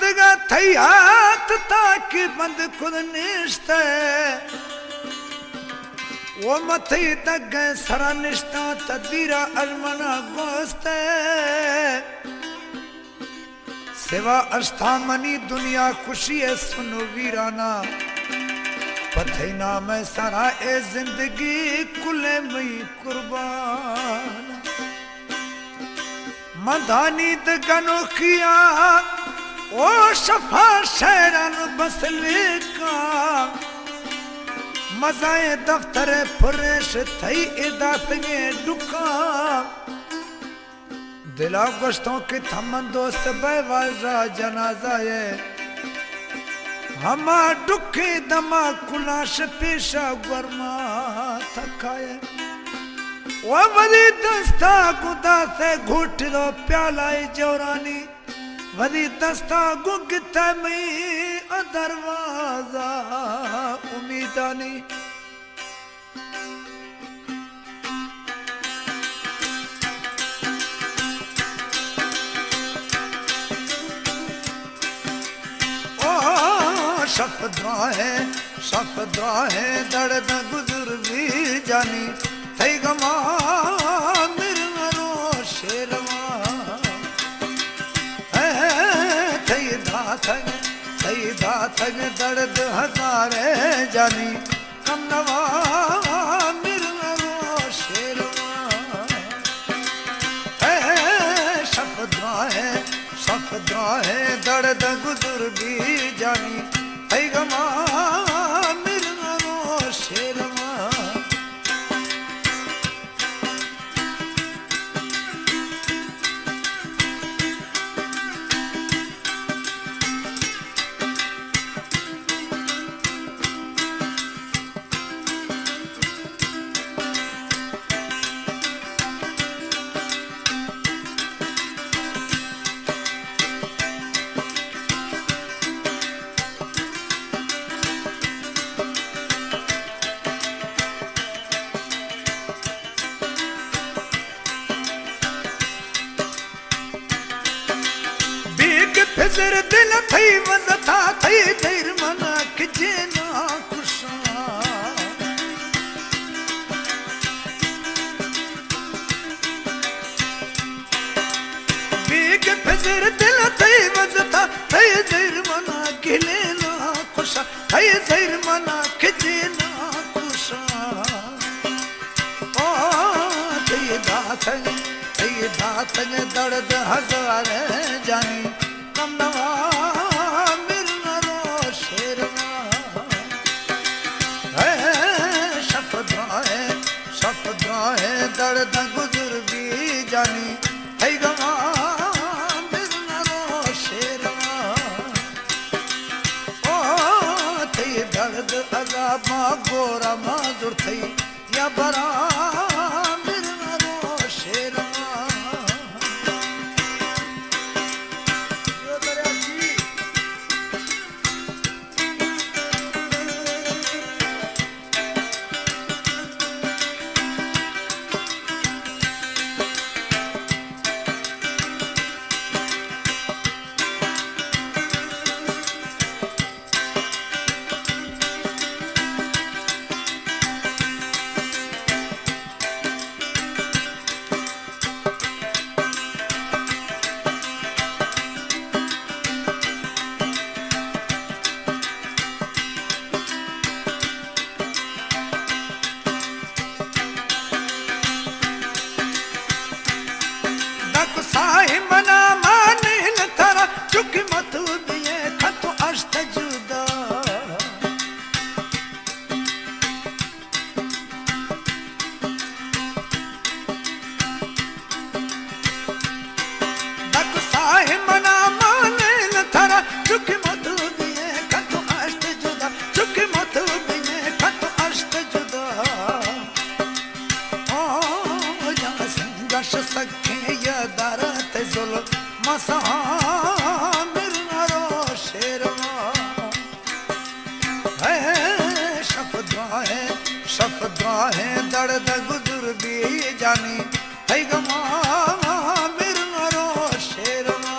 दगा थई हाथ ताकि बंद खुद निश्ते वो मथई दग सरा निश्ता तदीरा अजमना गोस्ते सेवा अस्था मनी दुनिया खुशी है सुनो वीराना पथैना में सारा ए जिंदगी कुले मई कुर्बान मधानी दगनो किया ओ शफा शहरन बसले का मजाए दफ्तर फुरेश थई इदाफे डुका दिला गोश्तों के थमन दोस्त बेवाजा जनाजा ये हमा दुखे दमा कुलाश पेशा वर्मा थकाए वो वली दस्ता गुदा से घुट लो प्याला जोरानी वली दस्ता गुगत में दरवाजा उम्मीदानी शफद्रा है दर्द गुजर भी जानी थई गमा मिरनो शेरवा थई दाथग दर्द हजारे जानी कम नवा मिरनो शेरवा शफद्रा है दर्द गुजर भी जानी थई गमा मिरनो शेरवा फिजर दिल थई वजता थई देर मना किजे ना खुशा बीक फिजर दिल थई वजता थई देर मना किले ना खुशा थई देर मना किजे ना खुशा ओ थई दाथ दर्द हजार जानी शफद्रा है दर्द गुजर भी जानी थई गवा मिरनो शेरवा ओ थई दर्द अजाबा गोरा माजुर थई या बरा मिरनो शेरवा मना माने न थारा चुक मत दिए खत अष्ट जुदा दक साहे मना माने न थारा चुक मत दिए खत अष्ट जुदा चुक मत दिए खत अष्ट जुदा ओ जा संघर्ष सखे या दरत जुल मसा मिरनो शेरवा शफद्रा है दर्द गुजर भी जानी थई गमा मिरनो शेरवा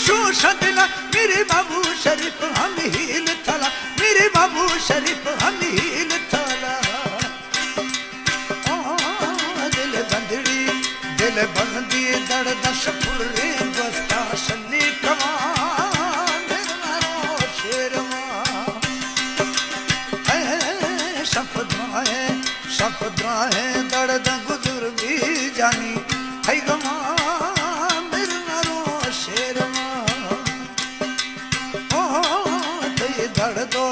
शोशा दिला मेरे बाबू शरीफ हम हील थला मेरे बाबू शरीफ हम हील थला दिल बंदड़ी दिल बंदी दड़ दश फुले बस्ता शनी कमा शेरमा शपथ है दड़ द गुजर भी जानी है गमा शेरमा ओ दड़ दो